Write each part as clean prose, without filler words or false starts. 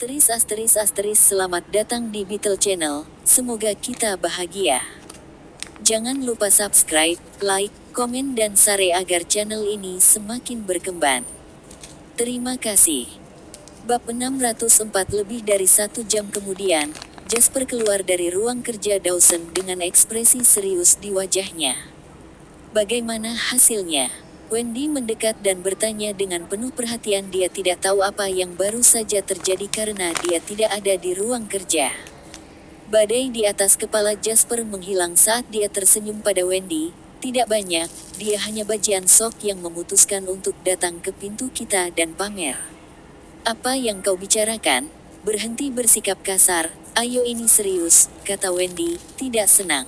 Selamat datang di Beetle Channel, semoga kita bahagia. Jangan lupa subscribe, like, komen dan share agar channel ini semakin berkembang. Terima kasih. Bab 604. Lebih dari 1 jam kemudian, Jasper keluar dari ruang kerja Dawson dengan ekspresi serius di wajahnya. Bagaimana hasilnya? Wendy mendekat dan bertanya dengan penuh perhatian. Dia tidak tahu apa yang baru saja terjadi karena dia tidak ada di ruang kerja. Badai di atas kepala Jasper menghilang saat dia tersenyum pada Wendy. Tidak banyak, dia hanya bagian sok yang memutuskan untuk datang ke pintu kita dan pamer. Apa yang kau bicarakan? Berhenti bersikap kasar, ayo ini serius, kata Wendy, tidak senang.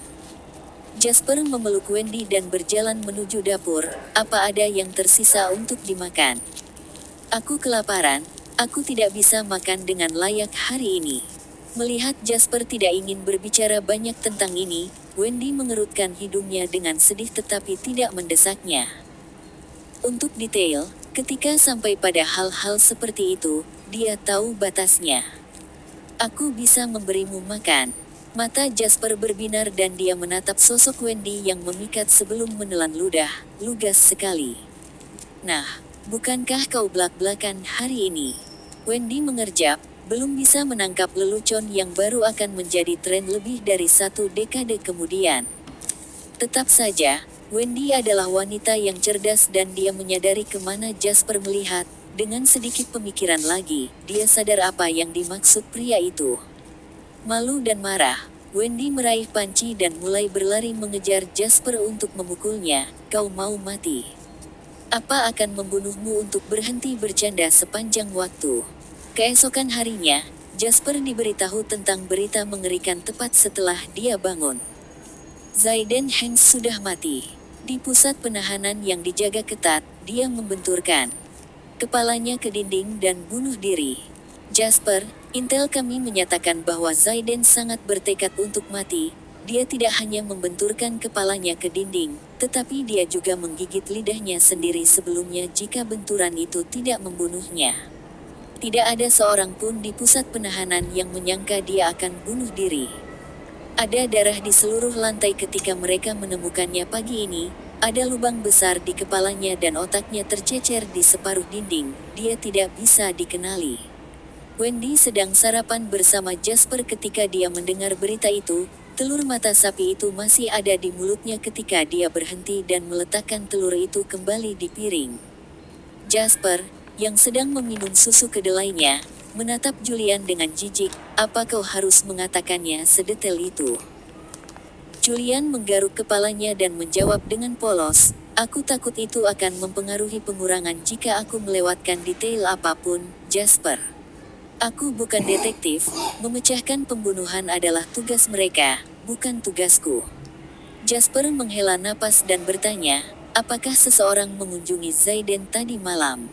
Jasper memeluk Wendy dan berjalan menuju dapur. Apa ada yang tersisa untuk dimakan? Aku kelaparan, aku tidak bisa makan dengan layak hari ini. Melihat Jasper tidak ingin berbicara banyak tentang ini, Wendy mengerutkan hidungnya dengan sedih tetapi tidak mendesaknya. Untuk detail, ketika sampai pada hal-hal seperti itu, dia tahu batasnya. Aku bisa memberimu makan. Mata Jasper berbinar dan dia menatap sosok Wendy yang memikat sebelum menelan ludah, lugas sekali. Nah, bukankah kau belak-belakan hari ini? Wendy mengerjap, belum bisa menangkap lelucon yang baru akan menjadi tren lebih dari 1 dekade kemudian. Tetap saja, Wendy adalah wanita yang cerdas dan dia menyadari kemana Jasper melihat. Dengan sedikit pemikiran lagi, dia sadar apa yang dimaksud pria itu. Malu dan marah, Wendy meraih panci dan mulai berlari mengejar Jasper untuk memukulnya. Kau mau mati? Apa akan membunuhmu untuk berhenti bercanda sepanjang waktu? Keesokan harinya, Jasper diberitahu tentang berita mengerikan tepat setelah dia bangun. Zayden Hanks sudah mati. Di pusat penahanan yang dijaga ketat, dia membenturkan kepalanya ke dinding dan bunuh diri. Jasper, intel kami menyatakan bahwa Zayden sangat bertekad untuk mati. Dia tidak hanya membenturkan kepalanya ke dinding, tetapi dia juga menggigit lidahnya sendiri sebelumnya jika benturan itu tidak membunuhnya. Tidak ada seorang pun di pusat penahanan yang menyangka dia akan bunuh diri. Ada darah di seluruh lantai ketika mereka menemukannya pagi ini. Ada lubang besar di kepalanya dan otaknya tercecer di separuh dinding. Dia tidak bisa dikenali. Wendy sedang sarapan bersama Jasper ketika dia mendengar berita itu. Telur mata sapi itu masih ada di mulutnya ketika dia berhenti dan meletakkan telur itu kembali di piring. Jasper, yang sedang meminum susu kedelainya, menatap Julian dengan jijik. Apa kau harus mengatakannya sedetail itu? Julian menggaruk kepalanya dan menjawab dengan polos, aku takut itu akan mempengaruhi pengurangan jika aku melewatkan detail apapun, Jasper. Aku bukan detektif, memecahkan pembunuhan adalah tugas mereka, bukan tugasku. Jasper menghela napas dan bertanya, apakah seseorang mengunjungi Zayden tadi malam?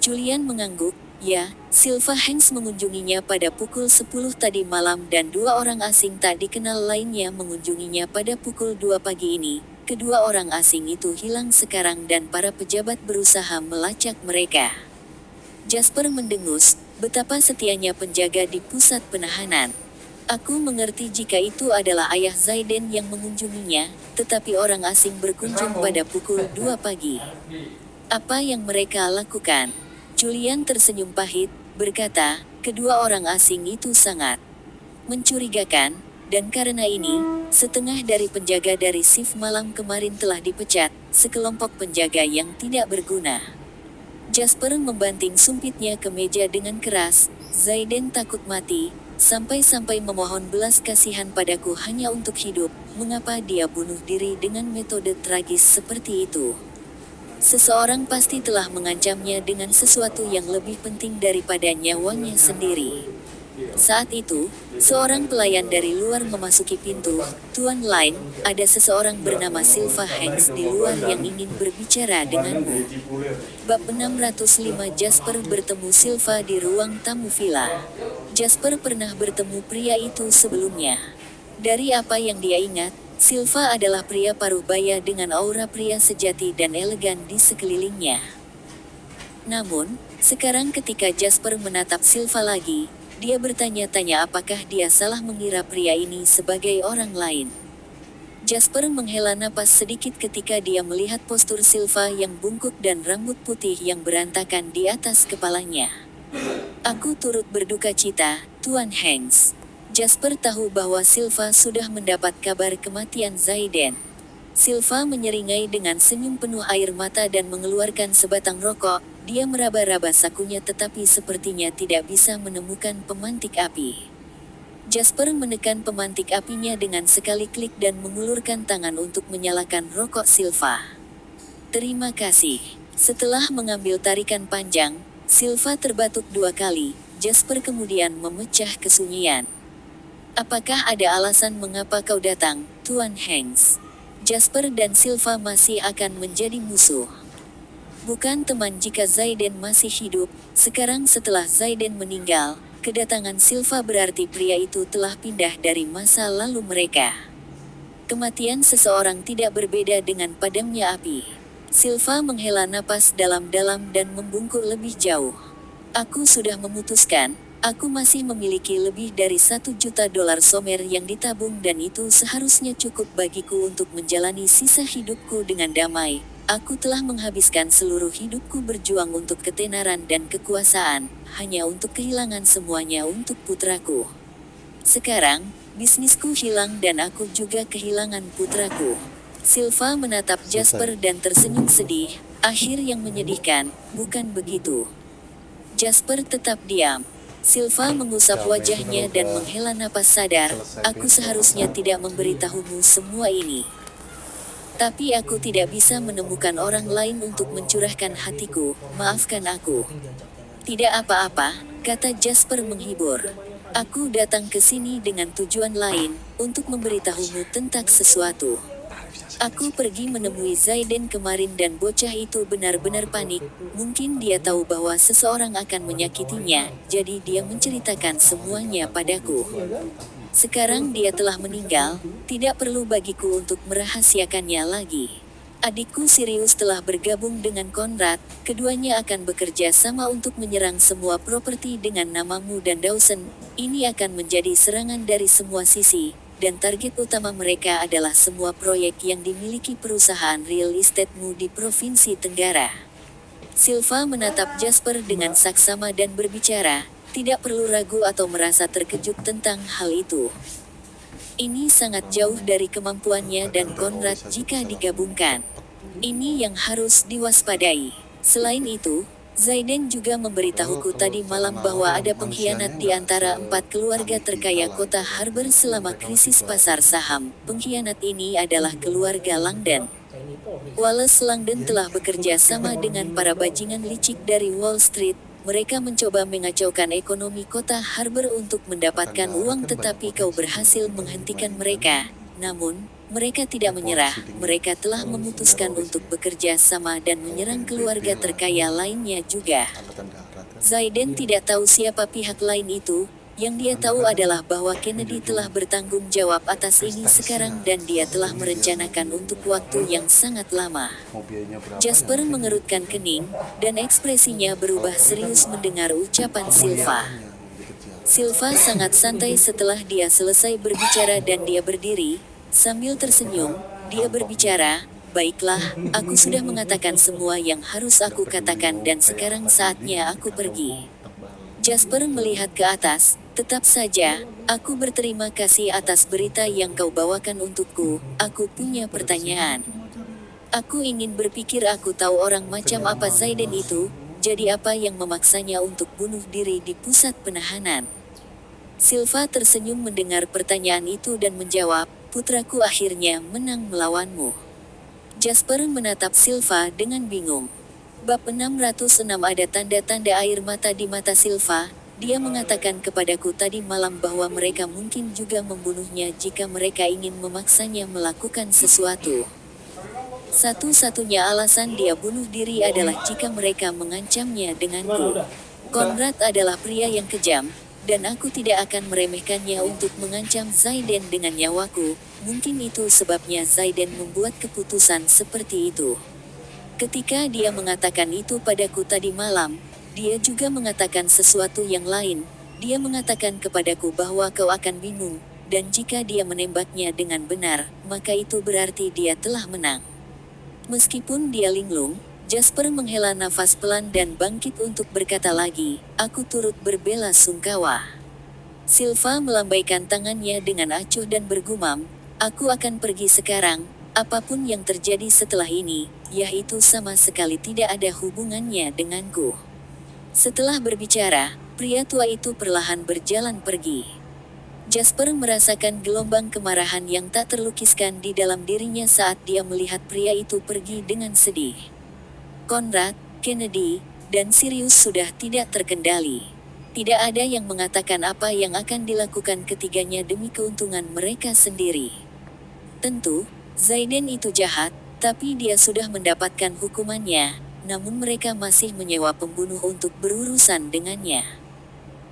Julian mengangguk, ya, Silva Hanks mengunjunginya pada pukul 10 tadi malam dan 2 orang asing tak dikenal lainnya mengunjunginya pada pukul 2 pagi ini. Kedua orang asing itu hilang sekarang dan para pejabat berusaha melacak mereka. Jasper mendengus, betapa setianya penjaga di pusat penahanan. Aku mengerti jika itu adalah ayah Zayden yang mengunjunginya, tetapi orang asing berkunjung pada pukul 2 pagi. Apa yang mereka lakukan? Julian tersenyum pahit, berkata, kedua orang asing itu sangat mencurigakan, dan karena ini, setengah dari penjaga dari shift malam kemarin telah dipecat, sekelompok penjaga yang tidak berguna. Jasper membanting sumpitnya ke meja dengan keras, Zayden takut mati, sampai-sampai memohon belas kasihan padaku hanya untuk hidup, mengapa dia bunuh diri dengan metode tragis seperti itu? Seseorang pasti telah mengancamnya dengan sesuatu yang lebih penting daripada nyawanya sendiri. Saat itu, seorang pelayan dari luar memasuki pintu. Tuan Lin, ada seseorang bernama Silva Hanks di luar yang ingin berbicara denganmu. Bab 605. Jasper bertemu Silva di ruang tamu villa. Jasper pernah bertemu pria itu sebelumnya. Dari apa yang dia ingat, Silva adalah pria paruh baya dengan aura pria sejati dan elegan di sekelilingnya. Namun, Sekarang ketika Jasper menatap Silva lagi, dia bertanya-tanya apakah dia salah mengira pria ini sebagai orang lain. Jasper menghela napas sedikit ketika dia melihat postur Silva yang bungkuk dan rambut putih yang berantakan di atas kepalanya. Aku turut berduka cita, Tuan Hanks. Jasper tahu bahwa Silva sudah mendapat kabar kematian Zayden. Silva menyeringai dengan senyum penuh air mata dan mengeluarkan sebatang rokok. Dia meraba-raba sakunya tetapi sepertinya tidak bisa menemukan pemantik api. Jasper menekan pemantik apinya dengan sekali klik dan mengulurkan tangan untuk menyalakan rokok Silva. Terima kasih. Setelah mengambil tarikan panjang, Silva terbatuk 2 kali. Jasper kemudian memecah kesunyian. Apakah ada alasan mengapa kau datang, Tuan Hanks? Jasper dan Silva masih akan menjadi musuh. Bukan teman jika Zayden masih hidup. Sekarang setelah Zayden meninggal, kedatangan Silva berarti pria itu telah pindah dari masa lalu mereka. Kematian seseorang tidak berbeda dengan padamnya api. Silva menghela napas dalam-dalam dan membungkuk lebih jauh. Aku sudah memutuskan, aku masih memiliki lebih dari $1 juta Somer yang ditabung dan itu seharusnya cukup bagiku untuk menjalani sisa hidupku dengan damai. Aku telah menghabiskan seluruh hidupku berjuang untuk ketenaran dan kekuasaan, hanya untuk kehilangan semuanya untuk putraku. Sekarang, bisnisku hilang dan aku juga kehilangan putraku. Silva menatap Jasper dan tersenyum sedih, akhir yang menyedihkan, bukan begitu? Jasper tetap diam. Silva mengusap wajahnya dan menghela napas sadar, aku seharusnya tidak memberitahumu semua ini. Tapi aku tidak bisa menemukan orang lain untuk mencurahkan hatiku, maafkan aku. Tidak apa-apa, kata Jasper menghibur. Aku datang ke sini dengan tujuan lain, untuk memberitahumu tentang sesuatu. Aku pergi menemui Zayden kemarin dan bocah itu benar-benar panik, mungkin dia tahu bahwa seseorang akan menyakitinya, jadi dia menceritakan semuanya padaku. Sekarang dia telah meninggal, tidak perlu bagiku untuk merahasiakannya lagi. Adikku Sirius telah bergabung dengan Conrad, keduanya akan bekerja sama untuk menyerang semua properti dengan namamu dan Dawson. Ini akan menjadi serangan dari semua sisi, dan target utama mereka adalah semua proyek yang dimiliki perusahaan real estate-mu di Provinsi Tenggara. Silva menatap Jasper dengan saksama dan berbicara, tidak perlu ragu atau merasa terkejut tentang hal itu. Ini sangat jauh dari kemampuannya dan Conrad jika digabungkan. Ini yang harus diwaspadai. Selain itu, Zayden juga memberitahuku tadi malam bahwa ada pengkhianat di antara 4 keluarga terkaya kota Harbor selama krisis pasar saham. Pengkhianat ini adalah keluarga Langdon. Wallace Langdon telah bekerja sama dengan para bajingan licik dari Wall Street. Mereka mencoba mengacaukan ekonomi kota Harbor untuk mendapatkan uang tetapi kau berhasil menghentikan mereka. Namun, mereka tidak menyerah, mereka telah memutuskan untuk bekerja sama dan menyerang keluarga terkaya lainnya juga. Zayden tidak tahu siapa pihak lain itu, yang dia tahu adalah bahwa Kennedy telah bertanggung jawab atas ini sekarang dan dia telah merencanakan untuk waktu yang sangat lama. Jasper mengerutkan kening, dan ekspresinya berubah serius mendengar ucapan Silva. Silva sangat santai setelah dia selesai berbicara dan dia berdiri, sambil tersenyum, dia berbicara, baiklah, aku sudah mengatakan semua yang harus aku katakan dan sekarang saatnya aku pergi. Jasper melihat ke atas, tetap saja, aku berterima kasih atas berita yang kau bawakan untukku, aku punya pertanyaan. Aku ingin berpikir aku tahu orang macam apa Zayden itu, jadi apa yang memaksanya untuk bunuh diri di pusat penahanan? Silva tersenyum mendengar pertanyaan itu dan menjawab, putraku akhirnya menang melawanmu. Jasper menatap Silva dengan bingung. Bab 606 ada tanda-tanda air mata di mata Silva. Dia mengatakan kepadaku tadi malam bahwa mereka mungkin juga membunuhnya jika mereka ingin memaksanya melakukan sesuatu. Satu-satunya alasan dia bunuh diri adalah jika mereka mengancamnya denganku. Conrad adalah pria yang kejam, dan aku tidak akan meremehkannya untuk mengancam Zayden dengan nyawaku. Mungkin itu sebabnya Zayden membuat keputusan seperti itu. Ketika dia mengatakan itu padaku tadi malam, Dia juga mengatakan sesuatu yang lain. Dia mengatakan kepadaku bahwa kau akan bingung, dan jika dia menembaknya dengan benar, maka itu berarti dia telah menang. Meskipun dia linglung, Jasper menghela nafas pelan dan bangkit untuk berkata lagi, aku turut berbela sungkawa. Silva melambaikan tangannya dengan acuh dan bergumam, aku akan pergi sekarang, apapun yang terjadi setelah ini, yaitu sama sekali tidak ada hubungannya denganku. Setelah berbicara, pria tua itu perlahan berjalan pergi. Jasper merasakan gelombang kemarahan yang tak terlukiskan di dalam dirinya saat dia melihat pria itu pergi dengan sedih. Conrad, Kennedy, dan Sirius sudah tidak terkendali. Tidak ada yang mengatakan apa yang akan dilakukan ketiganya demi keuntungan mereka sendiri. Tentu, Zayden itu jahat, tapi dia sudah mendapatkan hukumannya, namun mereka masih menyewa pembunuh untuk berurusan dengannya.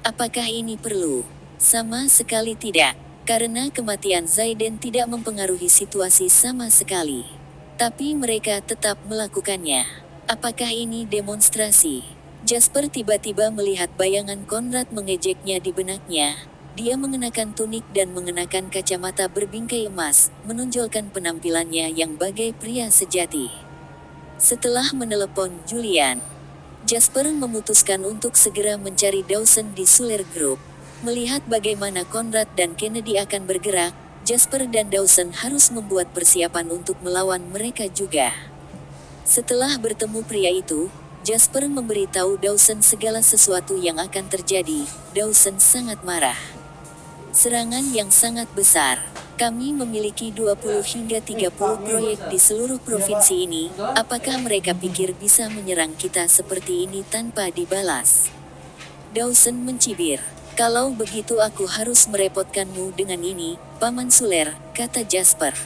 Apakah ini perlu? Sama sekali tidak, karena kematian Zayden tidak mempengaruhi situasi sama sekali. Tapi mereka tetap melakukannya. Apakah ini demonstrasi? Jasper tiba-tiba melihat bayangan Conrad mengejeknya di benaknya. Dia mengenakan tunik dan mengenakan kacamata berbingkai emas, menonjolkan penampilannya yang bagai pria sejati. Setelah menelepon Julian, Jasper memutuskan untuk segera mencari Dawson di Suler Group. Melihat bagaimana Conrad dan Kennedy akan bergerak, Jasper dan Dawson harus membuat persiapan untuk melawan mereka juga. Setelah bertemu pria itu, Jasper memberitahu Dawson segala sesuatu yang akan terjadi. Dawson sangat marah. Serangan yang sangat besar. Kami memiliki 20 hingga 30 proyek di seluruh provinsi ini. Apakah mereka pikir bisa menyerang kita seperti ini tanpa dibalas? Dawson mencibir. Kalau begitu aku harus merepotkanmu dengan ini, Paman Suler, kata Jasper.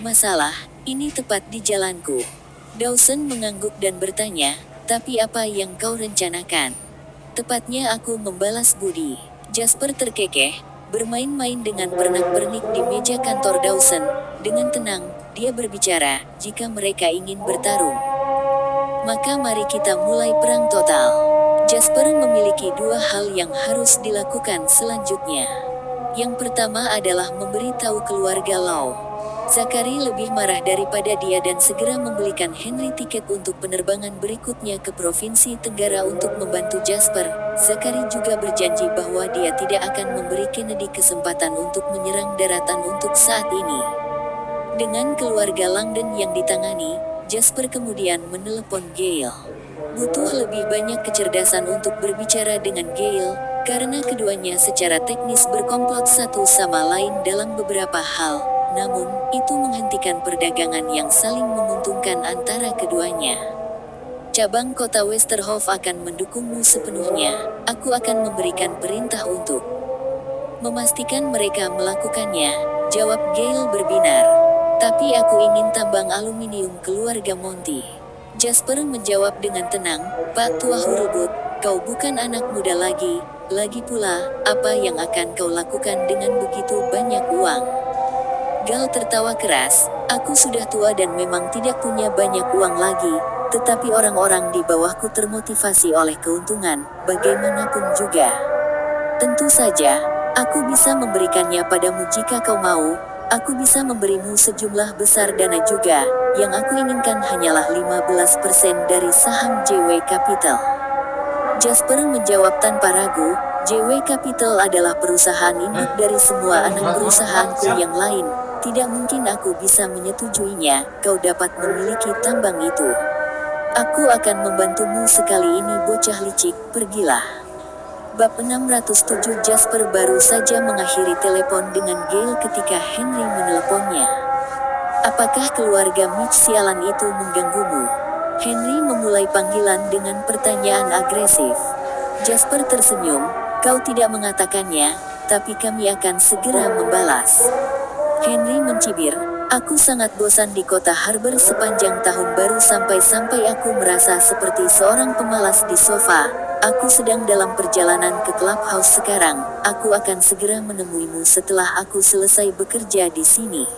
Masalah, ini tepat di jalanku. Dawson mengangguk dan bertanya, tapi apa yang kau rencanakan? Tepatnya aku membalas budi. Jasper terkekeh, bermain-main dengan pernak-pernik di meja kantor Dawson. Dengan tenang, dia berbicara, jika mereka ingin bertarung, maka mari kita mulai perang total. Jasper memiliki dua hal yang harus dilakukan selanjutnya. Yang pertama adalah memberitahu keluarga Law. Zachary lebih marah daripada dia dan segera membelikan Henry tiket untuk penerbangan berikutnya ke Provinsi Tenggara untuk membantu Jasper. Zachary juga berjanji bahwa dia tidak akan memberi Kennedy kesempatan untuk menyerang daratan untuk saat ini. Dengan keluarga Langdon yang ditangani, Jasper kemudian menelepon Gale. Butuh lebih banyak kecerdasan untuk berbicara dengan Gale, karena keduanya secara teknis berkomplot satu sama lain dalam beberapa hal. Namun, itu menghentikan perdagangan yang saling menguntungkan antara keduanya. Cabang kota Westerhof akan mendukungmu sepenuhnya. Aku akan memberikan perintah untuk memastikan mereka melakukannya, jawab Gale berbinar. Tapi aku ingin tambang aluminium keluarga Monty. Jasper menjawab dengan tenang, Pak Tua Hurubut, kau bukan anak muda lagi pula, apa yang akan kau lakukan dengan begitu banyak uang? Gal tertawa keras, aku sudah tua dan memang tidak punya banyak uang lagi, tetapi orang-orang di bawahku termotivasi oleh keuntungan, bagaimanapun juga. Tentu saja, aku bisa memberikannya padamu jika kau mau, aku bisa memberimu sejumlah besar dana juga, yang aku inginkan hanyalah 15% dari saham JW Capital. Jasper menjawab tanpa ragu, JW Capital adalah perusahaan induk dari semua anak perusahaanku yang lain. Tidak mungkin aku bisa menyetujuinya, kau dapat memiliki tambang itu. Aku akan membantumu sekali ini bocah licik, pergilah. Bab 607 Jasper baru saja mengakhiri telepon dengan Gale ketika Henry meneleponnya. Apakah keluarga Mitch sialan itu mengganggumu? Henry memulai panggilan dengan pertanyaan agresif. Jasper tersenyum, kau tidak mengatakannya, tapi kami akan segera membalas. Henry mencibir, aku sangat bosan di kota Harbor sepanjang tahun baru sampai-sampai aku merasa seperti seorang pemalas di sofa. Aku sedang dalam perjalanan ke clubhouse sekarang, aku akan segera menemuimu setelah aku selesai bekerja di sini.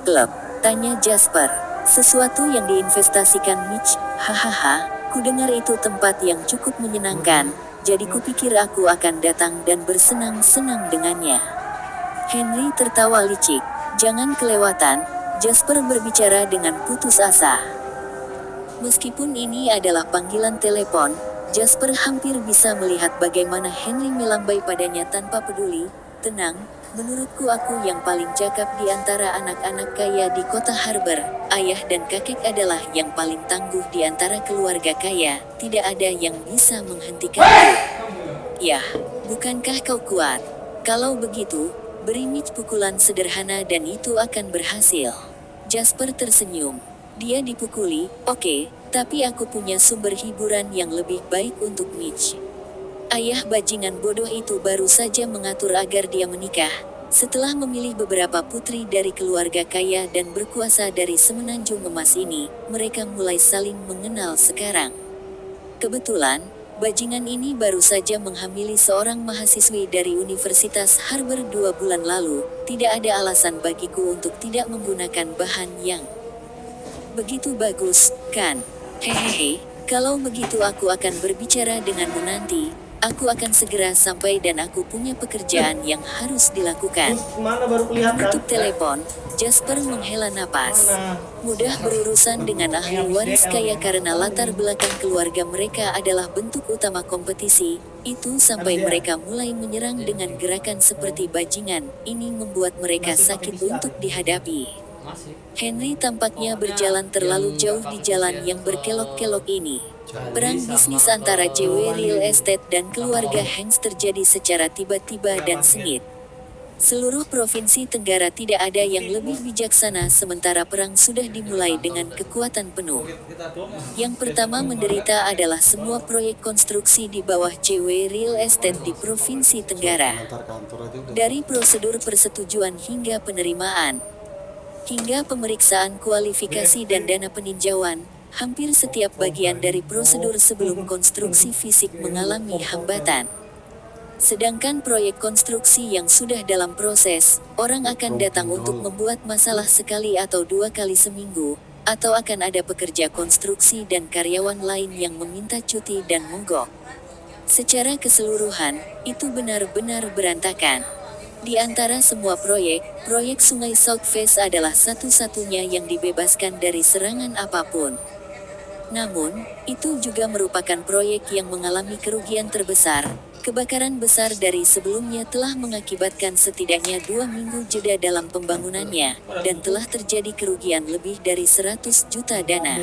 Klub, tanya Jasper, sesuatu yang diinvestasikan Mitch, hahaha, Kudengar itu tempat yang cukup menyenangkan, jadi kupikir aku akan datang dan bersenang-senang dengannya. Henry tertawa licik. Jangan kelewatan, Jasper berbicara dengan putus asa. Meskipun ini adalah panggilan telepon, Jasper hampir bisa melihat bagaimana Henry melambai padanya tanpa peduli. Tenang, menurutku aku yang paling cakap di antara anak-anak kaya di kota Harbor. Ayah dan kakek adalah yang paling tangguh di antara keluarga kaya. Tidak ada yang bisa menghentikanku. Yah, bukankah kau kuat? Kalau begitu, beri Mitch pukulan sederhana dan itu akan berhasil. Jasper tersenyum. Dia dipukuli, oke, tapi aku punya sumber hiburan yang lebih baik untuk Mitch. Ayah bajingan bodoh itu baru saja mengatur agar dia menikah. Setelah memilih beberapa putri dari keluarga kaya dan berkuasa dari semenanjung emas ini, mereka mulai saling mengenal sekarang. Kebetulan, bajingan ini baru saja menghamili seorang mahasiswi dari Universitas Harbor 2 bulan lalu. Tidak ada alasan bagiku untuk tidak menggunakan bahan yang begitu bagus, kan? Hehehe, kalau begitu aku akan berbicara denganmu nanti. Aku akan segera sampai dan aku punya pekerjaan yang harus dilakukan. Menutup telepon, Jasper menghela napas. Mudah berurusan dengan ahli waris kaya karena latar belakang keluarga mereka adalah bentuk utama kompetisi. Itu sampai mereka mulai menyerang dengan gerakan seperti bajingan. Ini membuat mereka sakit untuk dihadapi. Henry tampaknya berjalan terlalu jauh di jalan yang berkelok-kelok ini. Perang bisnis antara JW Real Estate dan keluarga Hanks terjadi secara tiba-tiba dan sengit. Seluruh provinsi Tenggara tidak ada yang lebih bijaksana sementara perang sudah dimulai dengan kekuatan penuh. Yang pertama menderita adalah semua proyek konstruksi di bawah JW Real Estate di Provinsi Tenggara. Dari prosedur persetujuan hingga penerimaan, hingga pemeriksaan kualifikasi dan dana peninjauan, hampir setiap bagian dari prosedur sebelum konstruksi fisik mengalami hambatan. Sedangkan proyek konstruksi yang sudah dalam proses, orang akan datang untuk membuat masalah sekali atau 2 kali seminggu, atau akan ada pekerja konstruksi dan karyawan lain yang meminta cuti dan mogok. Secara keseluruhan, itu benar-benar berantakan. Di antara semua proyek Sungai South Face adalah satu-satunya yang dibebaskan dari serangan apapun. Namun, itu juga merupakan proyek yang mengalami kerugian terbesar. Kebakaran besar dari sebelumnya telah mengakibatkan setidaknya 2 minggu jeda dalam pembangunannya, dan telah terjadi kerugian lebih dari 100 juta dana.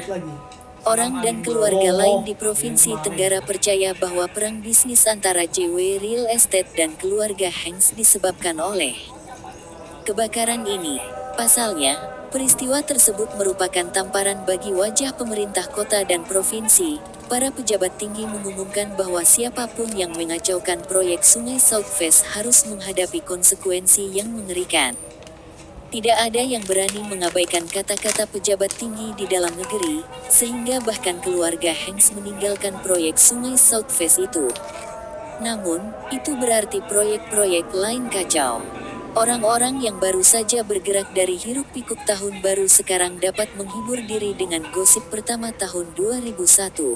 Orang dan keluarga lain di Provinsi Tenggara percaya bahwa perang bisnis antara JW Real Estate dan keluarga Hanks disebabkan oleh kebakaran ini. Pasalnya, peristiwa tersebut merupakan tamparan bagi wajah pemerintah kota dan provinsi. Para pejabat tinggi mengumumkan bahwa siapapun yang mengacaukan proyek Sungai South Face harus menghadapi konsekuensi yang mengerikan. Tidak ada yang berani mengabaikan kata-kata pejabat tinggi di dalam negeri, sehingga bahkan keluarga Hanks meninggalkan proyek Sungai South Face itu. Namun, itu berarti proyek-proyek lain kacau. Orang-orang yang baru saja bergerak dari hiruk-pikuk tahun baru sekarang dapat menghibur diri dengan gosip pertama tahun 2001.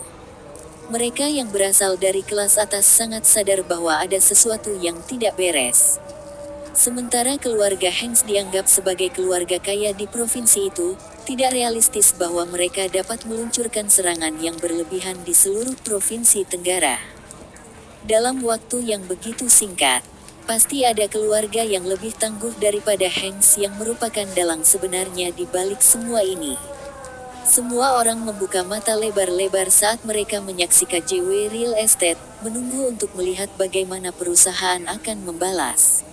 Mereka yang berasal dari kelas atas sangat sadar bahwa ada sesuatu yang tidak beres. Sementara keluarga Hanks dianggap sebagai keluarga kaya di provinsi itu, tidak realistis bahwa mereka dapat meluncurkan serangan yang berlebihan di seluruh provinsi Tenggara. Dalam waktu yang begitu singkat, pasti ada keluarga yang lebih tangguh daripada Hanks yang merupakan dalang sebenarnya di balik semua ini. Semua orang membuka mata lebar-lebar saat mereka menyaksikan JW Real Estate, menunggu untuk melihat bagaimana perusahaan akan membalas.